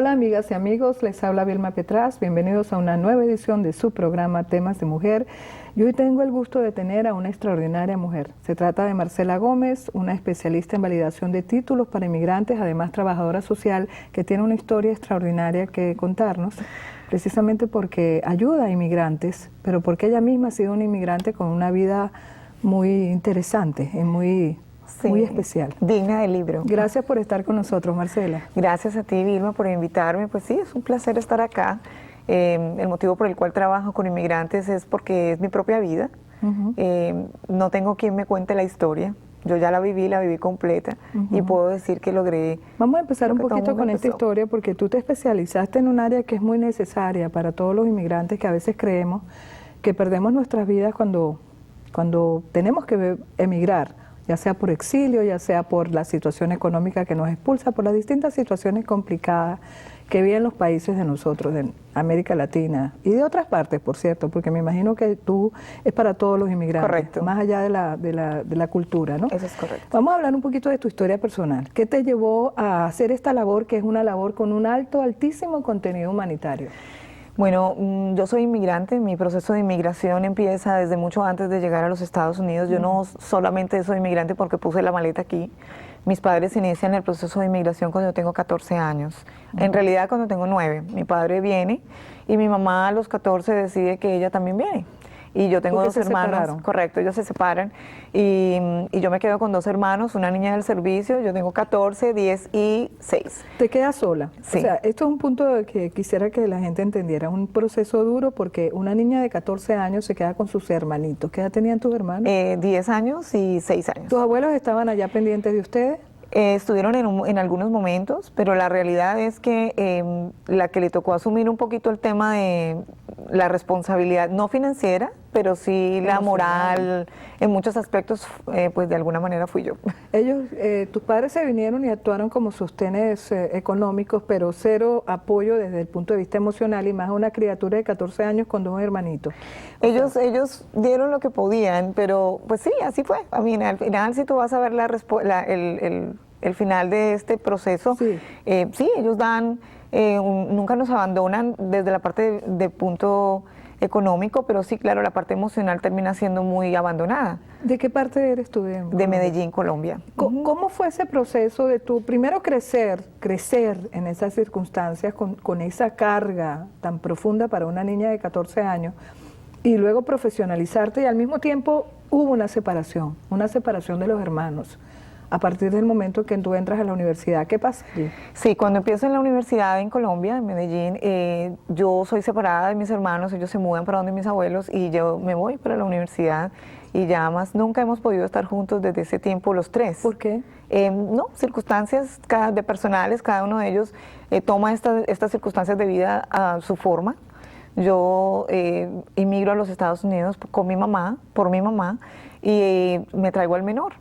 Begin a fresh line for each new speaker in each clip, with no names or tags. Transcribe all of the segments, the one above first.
Hola amigas y amigos, les habla Vilma Petraz, bienvenidos a una nueva edición de su programa Temas de Mujer. Y hoy tengo el gusto de tener a una extraordinaria mujer. Se trata de Marcela Gómez, una especialista en validación de títulos para inmigrantes, además trabajadora social, que tiene una historia extraordinaria que contarnos, precisamente porque ayuda a inmigrantes, pero porque ella misma ha sido una inmigrante con una vida muy interesante y muy especial.
Digna del libro.
Gracias por estar con nosotros, Marcela.
Gracias a ti, Vilma, por invitarme. Pues sí, es un placer estar acá. El motivo por el cual trabajo con inmigrantes es porque es mi propia vida. No tengo quien me cuente la historia. Yo ya la viví completa y puedo decir que logré...
Vamos a empezar un poquito con esta historia porque tú te especializaste en un área que es muy necesaria para todos los inmigrantes, que a veces creemos que perdemos nuestras vidas cuando tenemos que emigrar, ya sea por exilio, ya sea por la situación económica que nos expulsa, por las distintas situaciones complicadas que viven los países de nosotros, de América Latina y de otras partes, por cierto, porque me imagino que tú es para todos los inmigrantes,
correcto,
más allá de la cultura, ¿no?
Eso es correcto.
Vamos a hablar un poquito de tu historia personal. ¿Qué te llevó a hacer esta labor, que es una labor con un altísimo contenido humanitario?
Bueno, yo soy inmigrante, mi proceso de inmigración empieza desde mucho antes de llegar a los Estados Unidos. Yo no solamente soy inmigrante porque puse la maleta aquí. Mis padres inician el proceso de inmigración cuando yo tengo 14 años. En realidad cuando tengo 9. Mi padre viene y mi mamá a los 14 decide que ella también viene. Y yo tengo dos hermanos, correcto, ellos se separan y yo me quedo con dos hermanos, una niña del servicio, yo tengo 14, 10 y 6.
¿Te quedas sola?
Sí.
O sea, esto es un punto que quisiera que la gente entendiera, un proceso duro porque una niña de 14 años se queda con sus hermanitos. ¿Qué edad tenían tus hermanos?
10 años y 6 años.
¿Tus abuelos estaban allá pendientes de ustedes?
Estuvieron en algunos momentos, pero la realidad es que la que le tocó asumir un poquito el tema de la responsabilidad, no financiera, pero sí la moral, en muchos aspectos, pues de alguna manera fui yo.
Ellos, tus padres se vinieron y actuaron como sostenes económicos, pero cero apoyo desde el punto de vista emocional, y más a una criatura de 14 años con dos hermanitos.
Ellos dieron lo que podían, pero pues sí, así fue. A mí, al final, si tú vas a ver el final de este proceso, sí, ellos dan, nunca nos abandonan desde la parte de punto económico, pero sí, claro, la parte emocional termina siendo muy abandonada.
¿De qué parte eres tú?
De Medellín, Colombia.
¿Cómo fue ese proceso de tu primero crecer en esas circunstancias con esa carga tan profunda para una niña de 14 años y luego profesionalizarte, y al mismo tiempo hubo una separación de los hermanos? A partir del momento que tú entras a la universidad, ¿qué pasa?
Sí, cuando empiezo en la universidad en Colombia, en Medellín, yo soy separada de mis hermanos, ellos se mudan para donde mis abuelos y yo me voy para la universidad y ya más nunca hemos podido estar juntos desde ese tiempo los tres.
¿Por qué?
No, circunstancias de personales, cada uno de ellos toma estas circunstancias de vida a su forma. Yo inmigro a los Estados Unidos con mi mamá, por mi mamá, y me traigo al menor.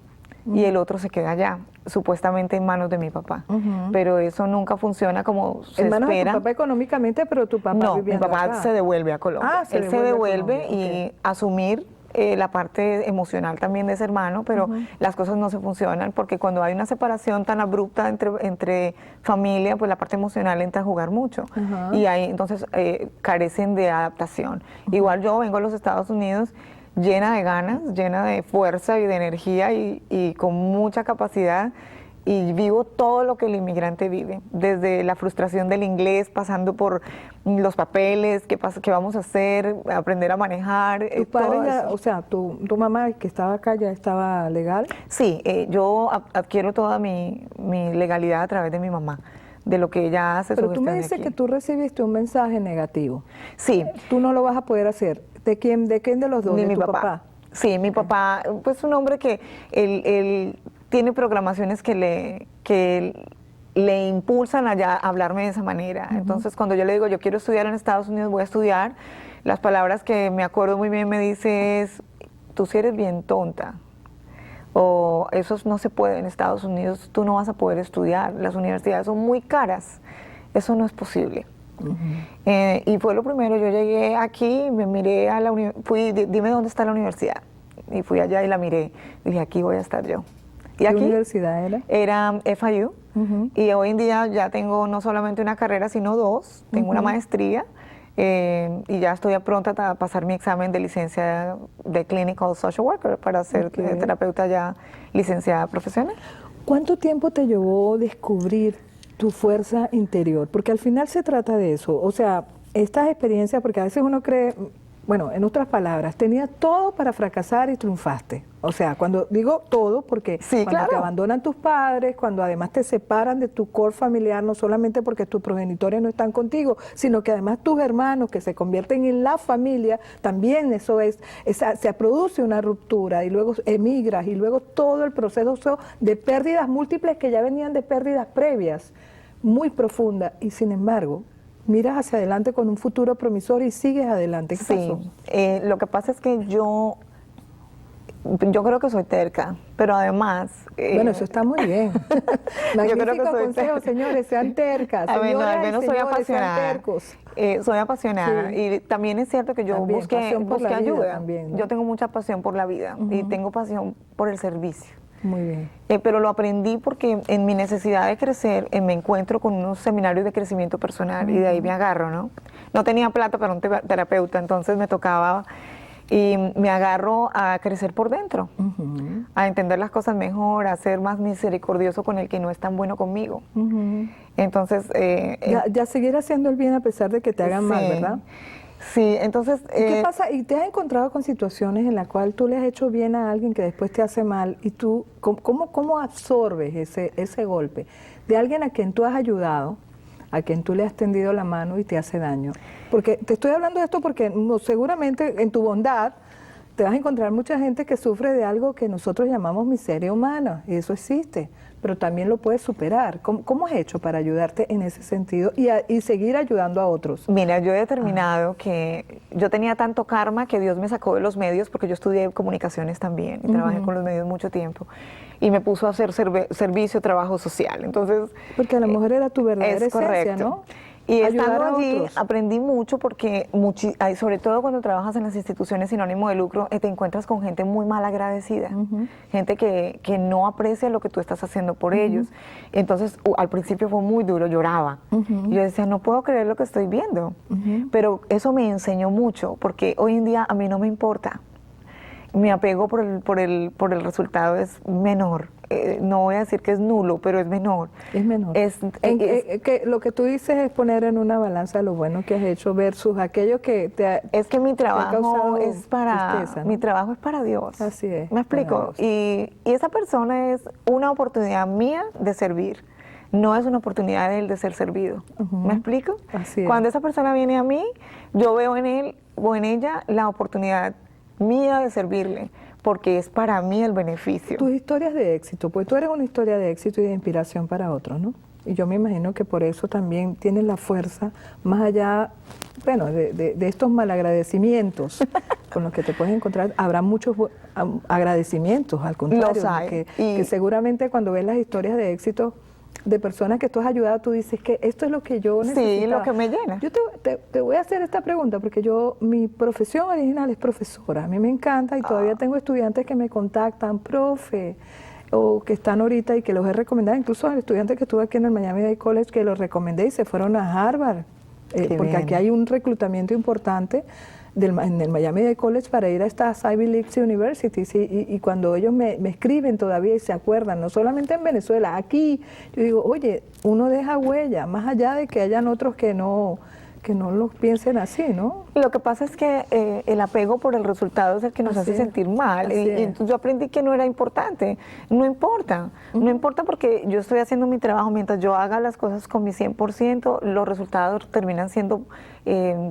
Y el otro se queda allá, supuestamente en manos de mi papá. Pero eso nunca funciona como se espera.
En manos de tu papá económicamente, pero tu papá
no,
viviendo
mi papá
acá.
se devuelve a Colombia. Él se devuelve y asumir la parte emocional también de ese hermano, pero las cosas no se funcionan porque cuando hay una separación tan abrupta entre familia, pues la parte emocional entra a jugar mucho. Y ahí entonces carecen de adaptación. Igual yo vengo a los Estados Unidos llena de ganas, llena de fuerza y de energía y con mucha capacidad, y vivo todo lo que el inmigrante vive, desde la frustración del inglés, pasando por los papeles, qué vamos a hacer, aprender a manejar.
¿Tu padre ya, o sea, tu mamá que estaba acá ya estaba legal?
Sí, yo adquiero toda mi legalidad a través de mi mamá, de lo que ella hace.
Pero tú me dices que tú recibiste un mensaje negativo.
Sí.
Tú no lo vas a poder hacer. ¿De quién de los dos?
De
mi
tu papá. Sí, mi papá, pues un hombre que él tiene programaciones que le impulsan a hablarme de esa manera. Entonces, cuando yo le digo, yo quiero estudiar en Estados Unidos, voy a estudiar, las palabras que me acuerdo muy bien me dice es, tú sí eres bien tonta. O eso no se puede en Estados Unidos, tú no vas a poder estudiar, las universidades son muy caras, eso no es posible. Y fue lo primero, yo llegué aquí, me miré a la universidad, dime dónde está la universidad, y fui allá y la miré, dije, aquí voy a estar yo. ¿Y aquí?
¿Qué universidad era?
Era FIU. Y hoy en día ya tengo no solamente una carrera, sino dos. Tengo una maestría y ya estoy pronta a pasar mi examen de licencia de Clinical Social Worker para ser terapeuta ya licenciada profesional.
¿Cuánto tiempo te llevó descubrir tu fuerza interior? Porque al final se trata de eso. O sea, estas experiencias, porque a veces uno cree, bueno, en otras palabras, tenías todo para fracasar y triunfaste. O sea, cuando digo todo, porque cuando te abandonan tus padres, cuando además te separan de tu core familiar, no solamente porque tus progenitores no están contigo, sino que además tus hermanos que se convierten en la familia, también eso se produce una ruptura y luego emigras y luego todo el proceso de pérdidas múltiples que ya venían de pérdidas previas, muy profundas, y sin embargo, miras hacia adelante con un futuro promisorio y sigues adelante. ¿Qué pasó?
Lo que pasa es que yo creo que soy terca, pero además...
bueno, eso está muy bien.
Yo creo que soy
consejo, señores, sean tercas.
Al menos soy
señores,
apasionada. Soy apasionada y también es cierto que yo busqué ayuda. También, ¿no? Yo tengo mucha pasión por la vida y tengo pasión por el servicio.
Muy bien.
Pero lo aprendí porque en mi necesidad de crecer me encuentro con unos seminarios de crecimiento personal y de ahí me agarro, ¿no? No tenía plata para un terapeuta, entonces me tocaba y me agarro a crecer por dentro, a entender las cosas mejor, a ser más misericordioso con el que no es tan bueno conmigo. Entonces...
ya seguir haciendo el bien a pesar de que te hagan mal, ¿verdad?
Sí, entonces...
¿Qué pasa? ¿Y te has encontrado con situaciones en las cuales tú le has hecho bien a alguien que después te hace mal y tú, ¿cómo absorbes ese golpe de alguien a quien tú has ayudado, a quien tú le has tendido la mano y te hace daño? Porque te estoy hablando de esto porque seguramente en tu bondad te vas a encontrar mucha gente que sufre de algo que nosotros llamamos miseria humana, y eso existe, pero también lo puedes superar. ¿Cómo has hecho para ayudarte en ese sentido y seguir ayudando a otros?
Mira, yo he determinado que yo tenía tanto karma que Dios me sacó de los medios, porque yo estudié comunicaciones también y trabajé con los medios mucho tiempo, y me puso a hacer servicio, trabajo social. Entonces,
porque a la mujer era tu verdadera esencia, ¿no?
Y estando allí aprendí mucho porque, sobre todo cuando trabajas en las instituciones sin ánimo de lucro, te encuentras con gente muy mal agradecida, gente que no aprecia lo que tú estás haciendo por ellos. Entonces, al principio fue muy duro, lloraba. Y yo decía, no puedo creer lo que estoy viendo. Pero eso me enseñó mucho, porque hoy en día a mí no me importa. Mi apego por el resultado es menor. No voy a decir que es nulo, pero es menor.
Es menor. Que lo que tú dices es poner en una balanza lo bueno que has hecho versus aquello que te ha
Es que mi trabajo es
tristeza, ¿no?
Mi trabajo es para Dios.
Así es.
¿Me explico? Y esa persona es una oportunidad mía de servir. No es una oportunidad de él de ser servido. ¿Me explico?
Así es.
Cuando esa persona viene a mí, yo veo en él o en ella la oportunidad mía de servirle, porque es para mí el beneficio.
Tus historias de éxito, pues tú eres una historia de éxito y de inspiración para otros, ¿no? Y yo me imagino que por eso también tienes la fuerza, más allá, bueno, de estos malagradecimientos con los que te puedes encontrar, habrá muchos agradecimientos, al contrario,
los hay.
Que seguramente cuando ves las historias de éxito de personas que tú has ayudado, tú dices que esto es lo que yo necesitaba.
Sí, lo que me llena.
Yo te voy a hacer esta pregunta porque mi profesión original es profesora. A mí me encanta y todavía tengo estudiantes que me contactan, profe, o que están ahorita y que los he recomendado. Incluso al estudiante que estuve aquí en el Miami-Dade College, que los recomendé y se fueron a Harvard. Porque aquí hay un reclutamiento importante en el Miami-Dade College para ir a estas Ivy League Universities y cuando ellos me escriben todavía y se acuerdan, no solamente en Venezuela, aquí, yo digo, oye, uno deja huella, más allá de que hayan otros que no lo piensen así, ¿no?
Lo que pasa es que el apego por el resultado es el que nos hace sentir mal. Y entonces yo aprendí que no era importante. No importa. No importa porque yo estoy haciendo mi trabajo. Mientras yo haga las cosas con mi 100%, los resultados terminan siendo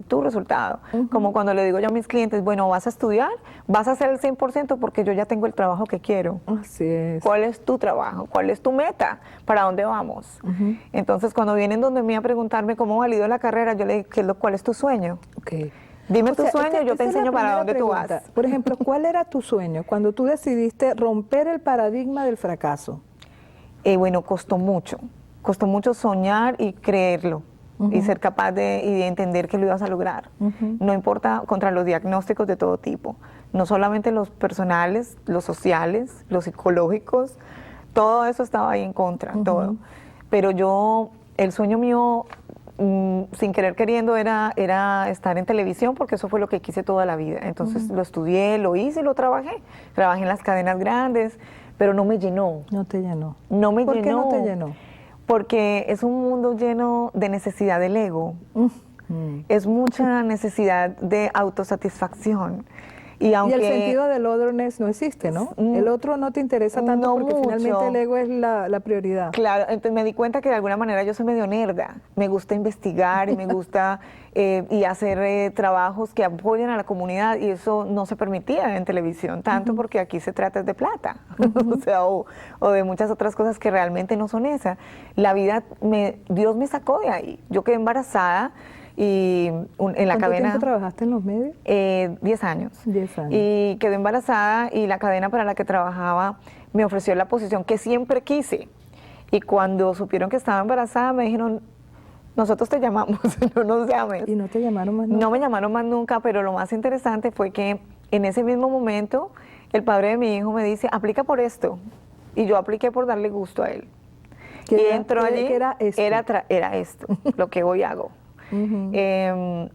tu resultado. Como cuando le digo yo a mis clientes, bueno, vas a estudiar, vas a hacer el 100% porque yo ya tengo el trabajo que quiero.
Así es.
¿Cuál es tu trabajo? ¿Cuál es tu meta? ¿Para dónde vamos? Entonces, cuando vienen donde mí a preguntarme cómo valido la carrera, yo le digo, ¿cuál es tu sueño?
Okay.
Dime tu sueño y yo te enseño para dónde tú vas.
Por ejemplo, ¿cuál era tu sueño cuando tú decidiste romper el paradigma del fracaso?
Bueno, costó mucho soñar y creerlo. Y ser capaz de entender que lo ibas a lograr. No importa contra los diagnósticos de todo tipo, no solamente los personales, los sociales, los psicológicos, todo eso estaba ahí en contra, todo. Pero yo, el sueño mío, sin querer queriendo, era estar en televisión, porque eso fue lo que quise toda la vida. Entonces lo estudié, lo hice y lo trabajé. Trabajé en las cadenas grandes, pero no me llenó.
No te llenó.
No me
¿Por
llenó.
qué no te llenó?
Porque es un mundo lleno de necesidad del ego. Es mucha necesidad de autosatisfacción. Y
el sentido del otherness no existe, ¿no? El otro no te interesa tanto
no
porque
mucho.
finalmente el ego es la prioridad.
Claro, entonces me di cuenta que de alguna manera yo soy medio nerda. Me gusta investigar y me gusta y hacer trabajos que apoyen a la comunidad, y eso no se permitía en televisión tanto porque aquí se trata de plata, o sea, o de muchas otras cosas que realmente no son esas. La vida, Dios me sacó de ahí. Yo quedé embarazada. Y en la cadena.
¿Cuánto tiempo trabajaste en los medios?
10 años.
10 años.
Y quedé embarazada, y la cadena para la que trabajaba me ofreció la posición que siempre quise. Y cuando supieron que estaba embarazada, me dijeron, nosotros te llamamos, no nos llames.
¿Y no te llamaron más nunca?
No me llamaron más nunca, pero lo más interesante fue que en ese mismo momento el padre de mi hijo me dice, aplica por esto. Y yo apliqué por darle gusto a él. Y entró allí,
¿qué era esto?
Era esto, lo que hoy hago.
Eso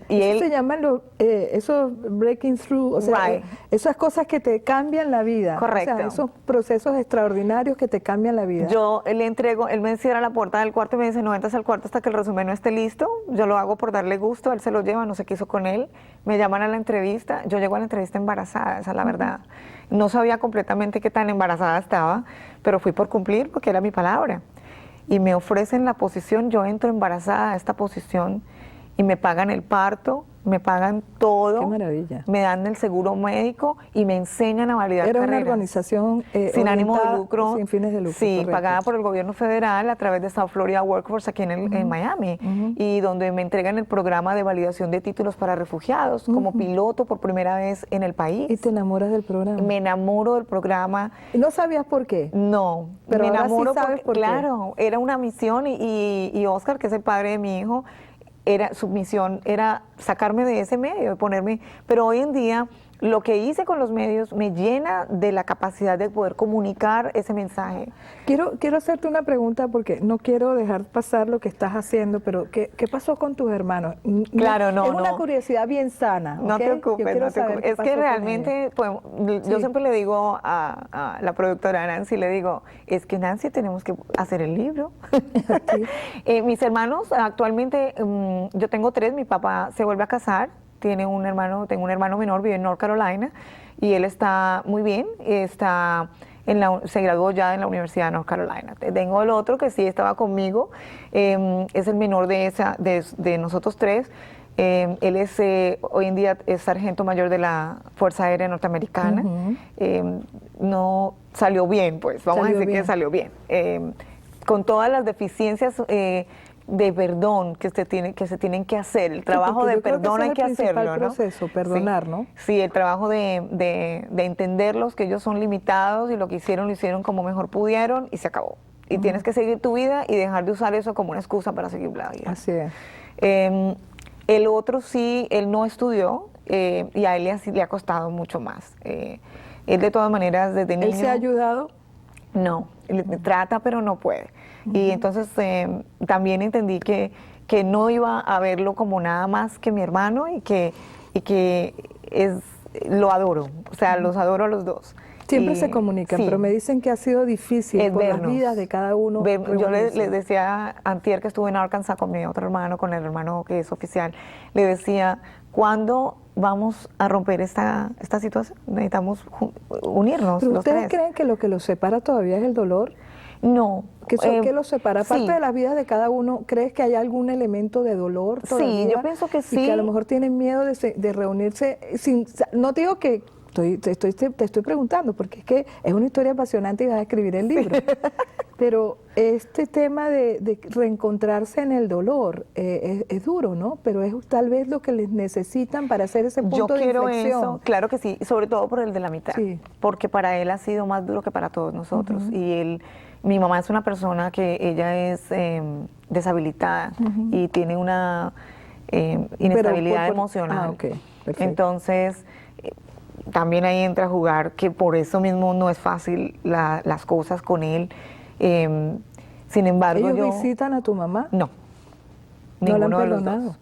él
se llaman esos breaking through, o sea, esas cosas que te cambian la vida.
Correcto.
O sea, esos procesos extraordinarios que te cambian la vida.
Yo le entrego, él me cierra la puerta del cuarto y me dice, no entras al cuarto hasta que el resumen no esté listo. Yo lo hago por darle gusto, él se lo lleva, no sé qué hizo con él. Me llaman a la entrevista, yo llego a la entrevista embarazada, esa es la verdad. No sabía completamente qué tan embarazada estaba, pero fui por cumplir porque era mi palabra. Y me ofrecen la posición, yo entro embarazada a esta posición y me pagan el parto, me pagan todo.
Qué maravilla.
Me dan el seguro médico y me enseñan a validar carreras.
Era una organización
sin ánimo de lucro.
Sin fines de lucro.
Sí,
correcto.
pagada por el gobierno federal a través de South Florida Workforce aquí en Miami, y donde me entregan el programa de validación de títulos para refugiados como piloto por primera vez en el país.
¿Y te enamoras del programa?
Me enamoro del programa.
¿Y no sabías por qué?
No,
pero
me
ahora
enamoro
sí sabes
porque,
por qué.
claro, era una misión, y Oscar, que es el padre de mi hijo, su misión era sacarme de ese medio, ponerme, pero hoy en día lo que hice con los medios me llena de la capacidad de poder comunicar ese mensaje.
Quiero hacerte una pregunta porque no quiero dejar pasar lo que estás haciendo, pero ¿qué pasó con tus hermanos?
Claro, no.
Es una curiosidad bien sana.
No te ocupes, no te ocupes. Es que realmente, yo siempre le digo a la productora Nancy, le digo, es que Nancy, tenemos que hacer el libro. Mis hermanos, actualmente, yo tengo 3, mi papá se vuelve a casar. Tengo un hermano menor, vive en North Carolina, y él está muy bien, se graduó ya en la Universidad de North Carolina. Tengo el otro que sí estaba conmigo, es el menor de nosotros 3. Él es hoy en día es sargento mayor de la Fuerza Aérea Norteamericana. No salió bien, pues, vamos a decir que salió bien. Con todas las deficiencias de perdón que se tienen que hacer, el trabajo de perdón hay que hacerlo, ¿no?
El proceso, perdonar, ¿no?
Sí, el trabajo de entenderlos, que ellos son limitados y lo que hicieron lo hicieron como mejor pudieron y se acabó. Y tienes que seguir tu vida y dejar de usar eso como una excusa para seguir la vida.
Así es.
El otro sí, él no estudió y a él le ha costado mucho más. Él de todas maneras desde niño...
¿Él se ha ayudado?
No, él trata pero no puede. Y entonces también entendí que no iba a verlo como nada más que mi hermano y que lo adoro, o sea, los adoro a los dos.
Siempre se comunican, pero me dicen que ha sido difícil por las vidas de cada uno.
Yo le decía a antier que estuve en Arkansas con mi otro hermano, con el hermano que es oficial, le decía, ¿cuándo vamos a romper esta situación? Necesitamos unirnos.
¿Pero
los
ustedes
3.
creen que lo que los separa todavía es el dolor?
No.
¿Qué los separa? Aparte
sí.
de las vidas de cada uno, ¿crees que hay algún elemento de dolor todavía?
Sí, yo pienso que sí.
Y que a lo mejor tienen miedo de reunirse sin... No digo que... Te estoy preguntando, porque es que es una historia apasionante y vas a escribir el libro. Pero este tema de reencontrarse en el dolor es duro, ¿no? Pero es tal vez lo que les necesitan para hacer ese punto de inflexión.
Yo quiero eso, claro que sí, sobre todo por el de la mitad, porque para él ha sido más duro que para todos nosotros. Y mi mamá es una persona que ella es deshabilitada y tiene una inestabilidad emocional.
Perfecto.
Entonces... también ahí entra a jugar que por eso mismo no es fácil las cosas con él. Sin embargo,
¿Ellos visitan a tu mamá?
No,
¿No la han
ninguno de los
perdonado?
dos.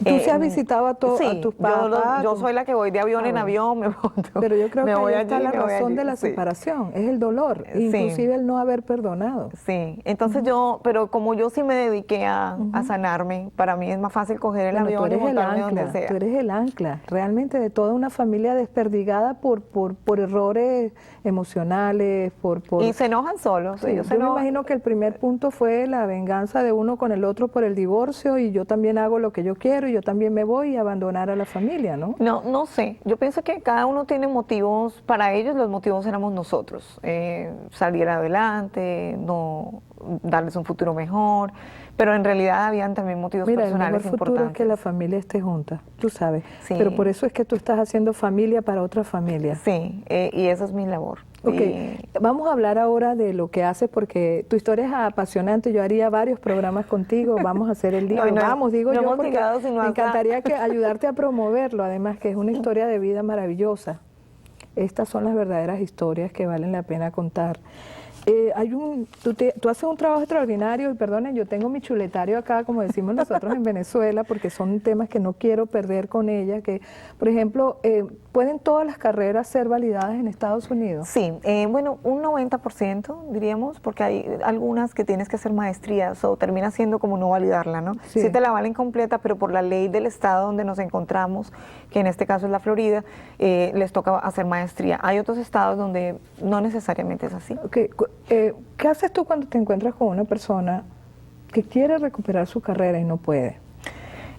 ¿Tú sí has visitado a
Sí,
tus papás?
yo soy la que voy de avión en avión, me monto.
Pero yo creo
me
que
voy
ahí está
allí,
la
me voy
razón
allí,
de la
sí.
separación, es el dolor, inclusive el no haber perdonado.
Sí, entonces pero como yo sí me dediqué a sanarme, para mí es más fácil coger el avión y montarme donde sea.
Tú eres el ancla, realmente de toda una familia desperdigada por errores emocionales,
Y se enojan solos.
Sí, yo me imagino que el primer punto fue la venganza de uno con el otro por el divorcio y yo también hago lo que yo quiero y yo también me voy y abandonar a la familia, ¿no?
No sé, yo pienso que cada uno tiene motivos, para ellos los motivos éramos nosotros, salir adelante, no darles un futuro mejor, pero en realidad habían también motivos personales
importantes. Mira, el mejor futuro es que la familia esté junta, tú sabes, pero por eso es que tú estás haciendo familia para otra familia.
Sí, y esa es mi labor.
Ok, vamos a hablar ahora de lo que haces porque tu historia es apasionante, yo haría varios programas contigo, vamos a hacer el día, porque me encantaría ayudarte a promoverlo, además que es una historia de vida maravillosa. Estas son las verdaderas historias que valen la pena contar. Tú haces un trabajo extraordinario y perdonen, yo tengo mi chuletario acá, como decimos nosotros en Venezuela, porque son temas que no quiero perder con ella, que por ejemplo, ¿pueden todas las carreras ser validadas en Estados Unidos?
Sí, bueno, un 90% diríamos, porque hay algunas que tienes que hacer maestrías o termina siendo como no validarla, ¿no? Sí te la valen completa, pero por la ley del estado donde nos encontramos, que en este caso es la Florida, les toca hacer maestría. Hay otros estados donde no necesariamente es así.
Okay. ¿Qué haces tú cuando te encuentras con una persona que quiere recuperar su carrera y no puede?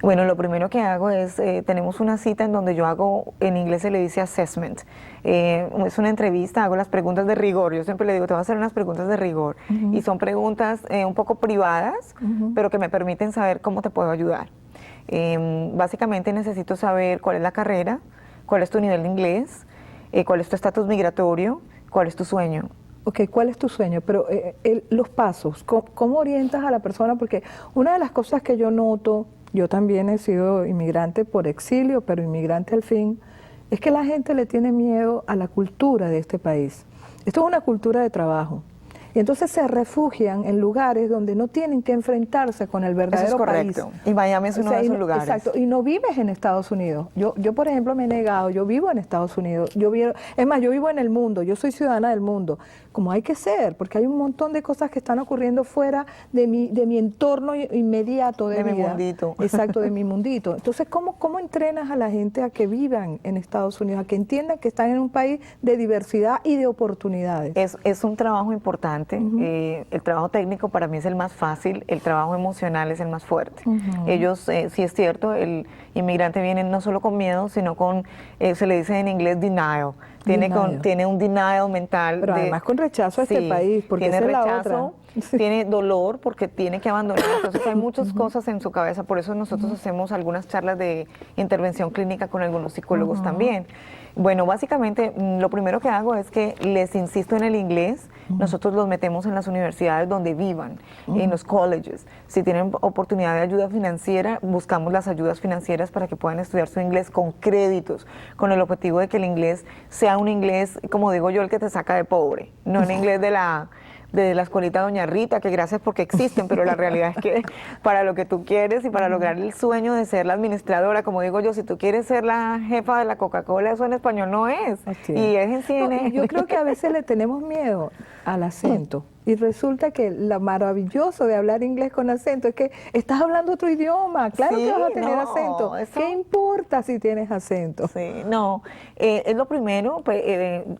Bueno, lo primero que hago es, tenemos una cita en donde yo hago, en inglés se le dice assessment, es una entrevista, hago las preguntas de rigor, yo siempre le digo, te voy a hacer unas preguntas de rigor, y son preguntas un poco privadas, pero que me permiten saber cómo te puedo ayudar. Básicamente necesito saber cuál es la carrera, cuál es tu nivel de inglés, cuál es tu estatus migratorio, cuál es tu sueño.
Ok, ¿cuál es tu sueño? Pero los pasos, ¿cómo orientas a la persona? Porque una de las cosas que yo noto, yo también he sido inmigrante por exilio, pero inmigrante al fin, es que la gente le tiene miedo a la cultura de este país. Esto es una cultura de trabajo. Y entonces se refugian en lugares donde no tienen que enfrentarse con el verdadero país.
Eso es correcto. Y Miami es uno de esos lugares.
Exacto. Y no vives en Estados Unidos. Yo, por ejemplo, me he negado. Yo vivo en Estados Unidos. Es más, yo vivo en el mundo. Yo soy ciudadana del mundo. Como hay que ser, porque hay un montón de cosas que están ocurriendo fuera de mi entorno inmediato de vida.
Mi mundito.
Exacto, de mi mundito. Entonces, ¿cómo entrenas a la gente a que vivan en Estados Unidos, a que entiendan que están en un país de diversidad y de oportunidades?
Es un trabajo importante. El trabajo técnico para mí es el más fácil, el trabajo emocional es el más fuerte. Ellos, sí es cierto, el inmigrante viene no solo con miedo, sino con, se le dice en inglés denial. Tiene un denial mental.
Pero además con rechazo a este país, porque
tiene
esa
rechazo,
es la otra.
Tiene dolor porque tiene que abandonar. Entonces hay muchas cosas en su cabeza, por eso nosotros hacemos algunas charlas de intervención clínica con algunos psicólogos también. Bueno, básicamente lo primero que hago es que les insisto en el inglés. Nosotros los metemos en las universidades donde vivan, en los colleges. Si tienen oportunidad de ayuda financiera, buscamos las ayudas financieras para que puedan estudiar su inglés con créditos, con el objetivo de que el inglés sea un inglés, como digo yo, el que te saca de pobre, no el inglés de la escuelita Doña Rita, que gracias porque existen, pero la realidad es que para lo que tú quieres y para lograr el sueño de ser la administradora, como digo yo, si tú quieres ser la jefa de la Coca-Cola, eso en español no es. Y es en CNN.
Yo creo que a veces le tenemos miedo al acento. Y resulta que lo maravilloso de hablar inglés con acento es que estás hablando otro idioma. Claro que vas a tener acento. ¿Qué importa si tienes acento?
Sí, no. Es lo primero,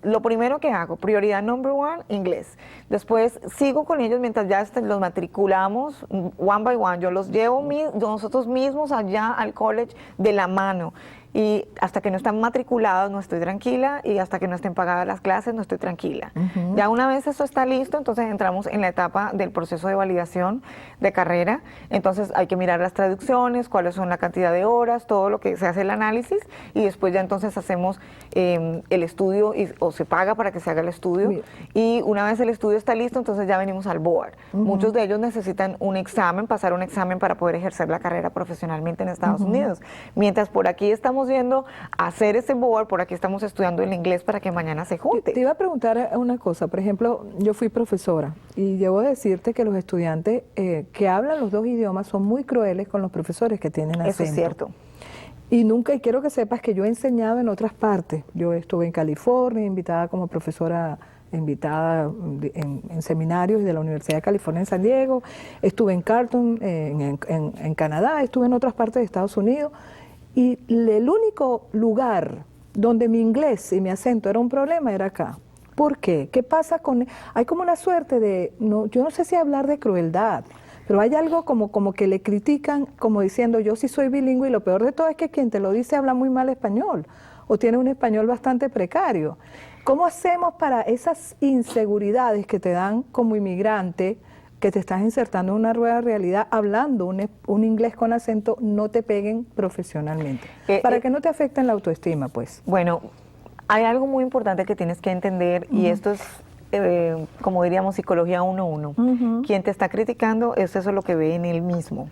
lo primero que hago, prioridad number one, inglés. Después sigo con ellos mientras ya los matriculamos, one by one. Yo los llevo nosotros mismos allá al college de la mano. Y hasta que no están matriculados no estoy tranquila y hasta que no estén pagadas las clases no estoy tranquila. Ya una vez eso está listo, entonces entramos en la etapa del proceso de validación de carrera. Entonces hay que mirar las traducciones, cuáles son la cantidad de horas, todo lo que se hace el análisis y después ya entonces hacemos el estudio o se paga para que se haga el estudio. Bien. Y una vez el estudio está listo, entonces ya venimos al board. Muchos de ellos necesitan un examen, pasar un examen para poder ejercer la carrera profesionalmente en Estados Unidos. Mientras por aquí estamos estamos yendo a hacer ese board, por aquí estamos estudiando el inglés para que mañana se junte.
Te iba a preguntar una cosa, por ejemplo, yo fui profesora y debo decirte que los estudiantes que hablan los dos idiomas son muy crueles con los profesores que tienen acento.
Eso es cierto.
Y quiero que sepas que yo he enseñado en otras partes. Yo estuve en California, invitada como profesora, invitada en seminarios de la Universidad de California en San Diego, estuve en Carleton, en Canadá, estuve en otras partes de Estados Unidos, y el único lugar donde mi inglés y mi acento era un problema era acá. ¿Por qué? ¿Qué pasa con...? Hay como una suerte de... yo no sé si hablar de crueldad, pero hay algo como que le critican, como diciendo, yo sí soy bilingüe, y lo peor de todo es que quien te lo dice habla muy mal español, o tiene un español bastante precario. ¿Cómo hacemos para esas inseguridades que te dan como inmigrante, que te estás insertando en una nueva realidad, hablando un inglés con acento, no te peguen profesionalmente? Para que no te afecten la autoestima, pues.
Bueno, hay algo muy importante que tienes que entender, y esto es, como diríamos, psicología 1-1. Quien te está criticando, eso es lo que ve en él mismo.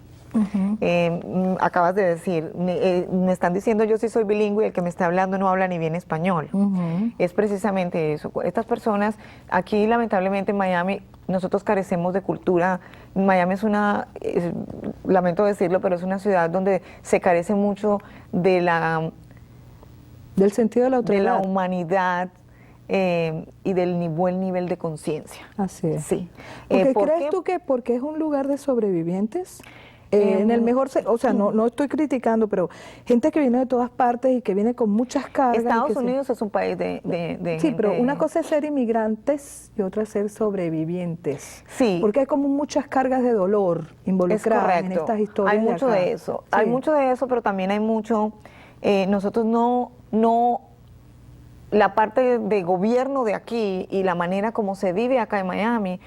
Acabas de decir, me están diciendo yo sí soy bilingüe y el que me está hablando no habla ni bien español. Es precisamente eso. Estas personas, aquí lamentablemente en Miami, nosotros carecemos de cultura. Miami es lamento decirlo, pero es una ciudad donde se carece mucho de
del sentido de la autoridad,
de la humanidad, y del buen nivel de conciencia.
Así es.
Sí.
¿Crees tú que porque es un lugar de sobrevivientes? En el mejor, o sea, no estoy criticando, pero gente que viene de todas partes y que viene con muchas cargas.
Estados Unidos es un país de
sí,
gente.
pero una cosa es ser inmigrantes y otra es ser sobrevivientes.
Sí.
Porque hay como muchas cargas de dolor involucradas en estas historias.
Hay mucho de eso, hay mucho de eso, pero también hay mucho, nosotros la parte de gobierno de aquí y la manera como se vive acá en Miami,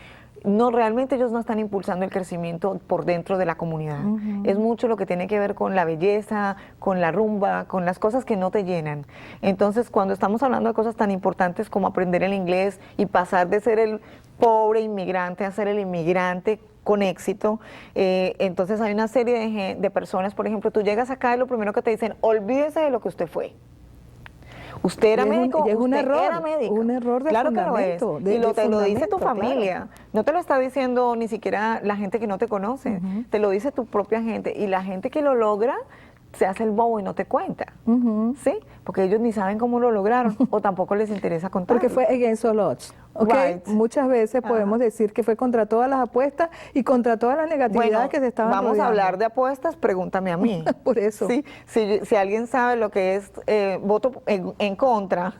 realmente ellos no están impulsando el crecimiento por dentro de la comunidad. Es mucho lo que tiene que ver con la belleza, con la rumba, con las cosas que no te llenan. Entonces, cuando estamos hablando de cosas tan importantes como aprender el inglés y pasar de ser el pobre inmigrante a ser el inmigrante con éxito, entonces hay una serie de personas, por ejemplo, tú llegas acá y lo primero que te dicen, olvídese de lo que usted fue. Usted era médico,
usted
era médico.
Un error de
claro
fundamento.
Que lo es. Te lo dice tu familia. Claro. No te lo está diciendo ni siquiera la gente que no te conoce. Te lo dice tu propia gente. Y la gente que lo logra se hace el bobo y no te cuenta. ¿Sí? Porque ellos ni saben cómo lo lograron o tampoco les interesa contar.
Porque fue against all odds. Okay. Right. Muchas veces podemos decir que fue contra todas las apuestas y contra todas las negatividades que se estaban
vamos
rodeando.
A hablar de apuestas, pregúntame a mí.
Por eso.
¿Sí? Si alguien sabe lo que es voto en contra,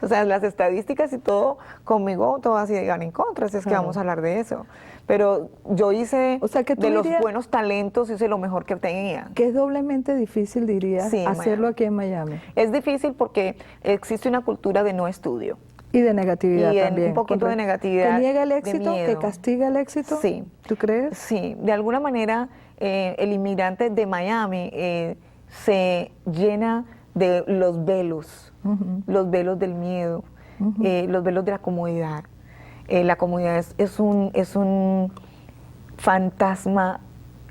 o sea, las estadísticas y todo, conmigo todas llegan en contra, así es que vamos a hablar de eso. Pero yo hice, de los buenos talentos, hice lo mejor que tenía.
Que es doblemente difícil, dirías, hacerlo aquí en Miami.
Es difícil porque existe una cultura de no estudio.
Y de negatividad también.
Un poquito de negatividad.
¿Que niega el éxito? ¿Que castiga el éxito?
Sí.
¿Tú crees?
Sí. De alguna manera, el inmigrante de Miami se llena de los velos del miedo, los velos de la comodidad. La comodidad es un fantasma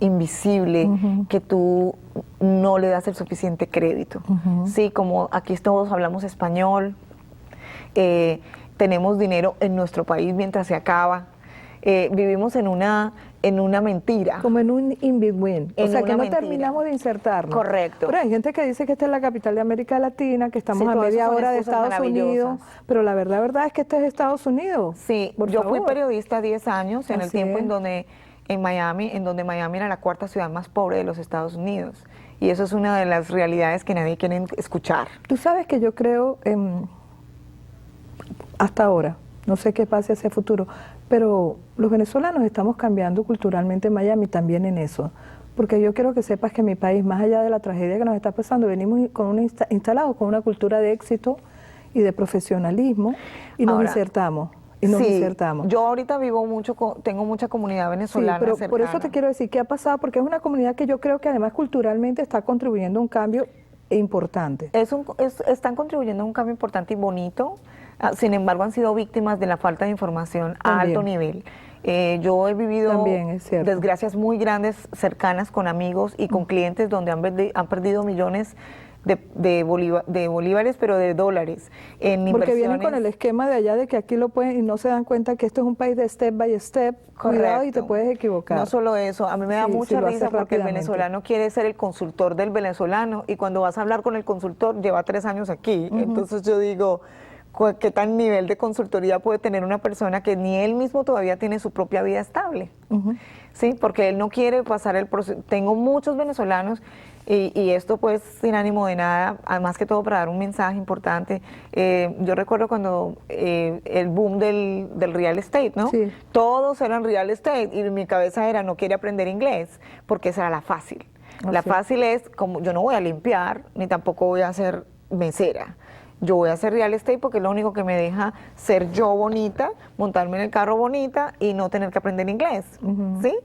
invisible que tú no le das el suficiente crédito. Sí, como aquí todos hablamos español, tenemos dinero en nuestro país mientras se acaba, vivimos en una mentira.
Como en un in-between, o sea que no
mentira.
Terminamos de insertarnos.
Correcto.
Pero hay gente que dice que esta es la capital de América Latina, que estamos a media hora de Estados Unidos, pero la verdad es que este es Estados Unidos.
Sí, yo fui periodista 10 años en el tiempo en donde Miami era la cuarta ciudad más pobre de los Estados Unidos, y eso es una de las realidades que nadie quiere escuchar.
Tú sabes que yo creo, hasta ahora, no sé qué pase hacia el futuro, pero los venezolanos estamos cambiando culturalmente en Miami también en eso, porque yo quiero que sepas que mi país, más allá de la tragedia que nos está pasando, venimos instalados con una cultura de éxito y de profesionalismo y nos insertamos.
Yo ahorita tengo mucha comunidad venezolana.
Sí, pero
cercana.
Por eso te quiero decir qué ha pasado, porque es una comunidad que yo creo que además culturalmente está contribuyendo a un cambio importante.
Están contribuyendo a un cambio importante y bonito. Sin embargo, han sido víctimas de la falta de información a alto nivel. Yo he vivido desgracias muy grandes, cercanas con amigos y con clientes donde han perdido millones de bolívares, pero de dólares en inversiones.
Porque vienen con el esquema de allá de que aquí lo pueden y no se dan cuenta que esto es un país de step by step. Cuidado y te puedes equivocar.
No solo eso, a mí me da mucha risa porque el venezolano quiere ser el consultor del venezolano y cuando vas a hablar con el consultor lleva 3 años aquí. Entonces yo digo, ¿qué tan nivel de consultoría puede tener una persona que ni él mismo todavía tiene su propia vida estable? Sí, porque él no quiere pasar el proceso. Tengo muchos venezolanos y esto pues sin ánimo de nada, además que todo para dar un mensaje importante. Yo recuerdo cuando el boom del real estate, ¿no?
Sí.
Todos eran real estate y mi cabeza era no quiere aprender inglés porque esa era la fácil. La fácil es como yo no voy a limpiar ni tampoco voy a ser mesera. Yo voy a hacer real estate porque es lo único que me deja ser yo bonita, montarme en el carro bonita y no tener que aprender inglés, ¿sí?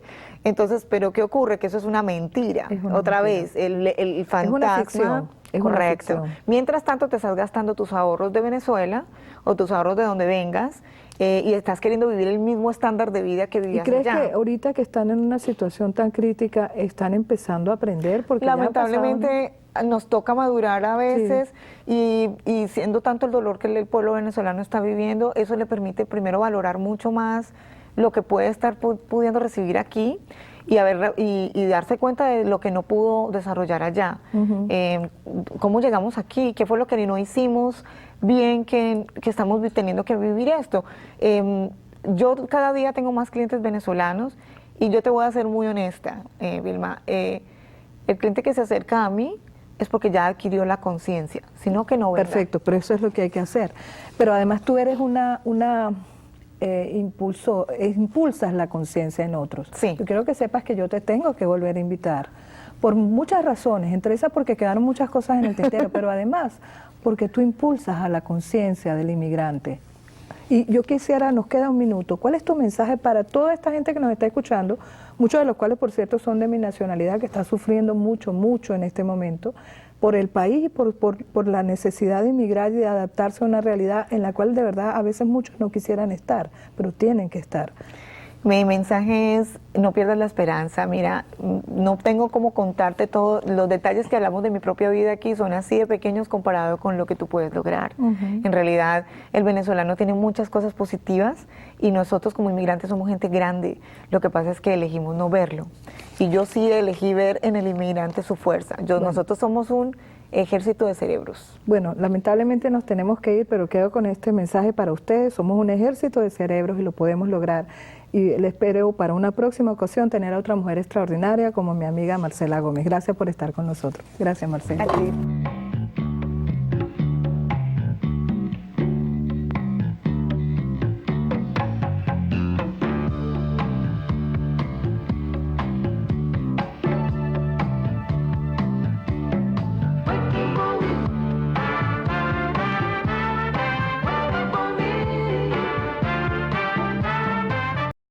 Entonces, ¿pero qué ocurre? Que eso es una mentira. Otra vez, el fantasma. Es una ficción. Correcto. Mientras tanto, te estás gastando tus ahorros de Venezuela o tus ahorros de donde vengas y estás queriendo vivir el mismo estándar de vida que vivías allá.
¿Y crees que ahorita que están en una situación tan crítica están empezando a aprender? Porque
lamentablemente nos toca madurar a veces y siendo tanto el dolor que el pueblo venezolano está viviendo, eso le permite primero valorar mucho más lo que puede estar pudiendo recibir aquí y darse cuenta de lo que no pudo desarrollar allá. ¿Cómo llegamos aquí? ¿Qué fue lo que no hicimos bien que estamos teniendo que vivir esto? Yo cada día tengo más clientes venezolanos y yo te voy a ser muy honesta, Vilma. El cliente que se acerca a mí es porque ya adquirió la conciencia, sino que no venga.
Perfecto, pero eso es lo que hay que hacer. Pero además tú eres impulsas la conciencia en otros.
Sí.
Yo quiero que sepas que yo te tengo que volver a invitar, por muchas razones, entre esas porque quedaron muchas cosas en el tintero, pero además porque tú impulsas a la conciencia del inmigrante. Y yo quisiera, nos queda un minuto, ¿cuál es tu mensaje para toda esta gente que nos está escuchando? Muchos de los cuales, por cierto, son de mi nacionalidad, que está sufriendo mucho, mucho en este momento, por el país y por la necesidad de inmigrar y de adaptarse a una realidad en la cual de verdad a veces muchos no quisieran estar, pero tienen que estar.
Mi mensaje es, no pierdas la esperanza. Mira, no tengo cómo contarte todos los detalles que hablamos de mi propia vida aquí, son así de pequeños comparado con lo que tú puedes lograr. En realidad, el venezolano tiene muchas cosas positivas y nosotros como inmigrantes somos gente grande. Lo que pasa es que elegimos no verlo. Y yo sí elegí ver en el inmigrante su fuerza. Nosotros somos un ejército de cerebros.
Bueno, lamentablemente nos tenemos que ir, pero quedo con este mensaje para ustedes. Somos un ejército de cerebros y lo podemos lograr. Y les espero para una próxima ocasión tener a otra mujer extraordinaria como mi amiga Marcela Gómez. Gracias por estar con nosotros. Gracias, Marcela.
A ti.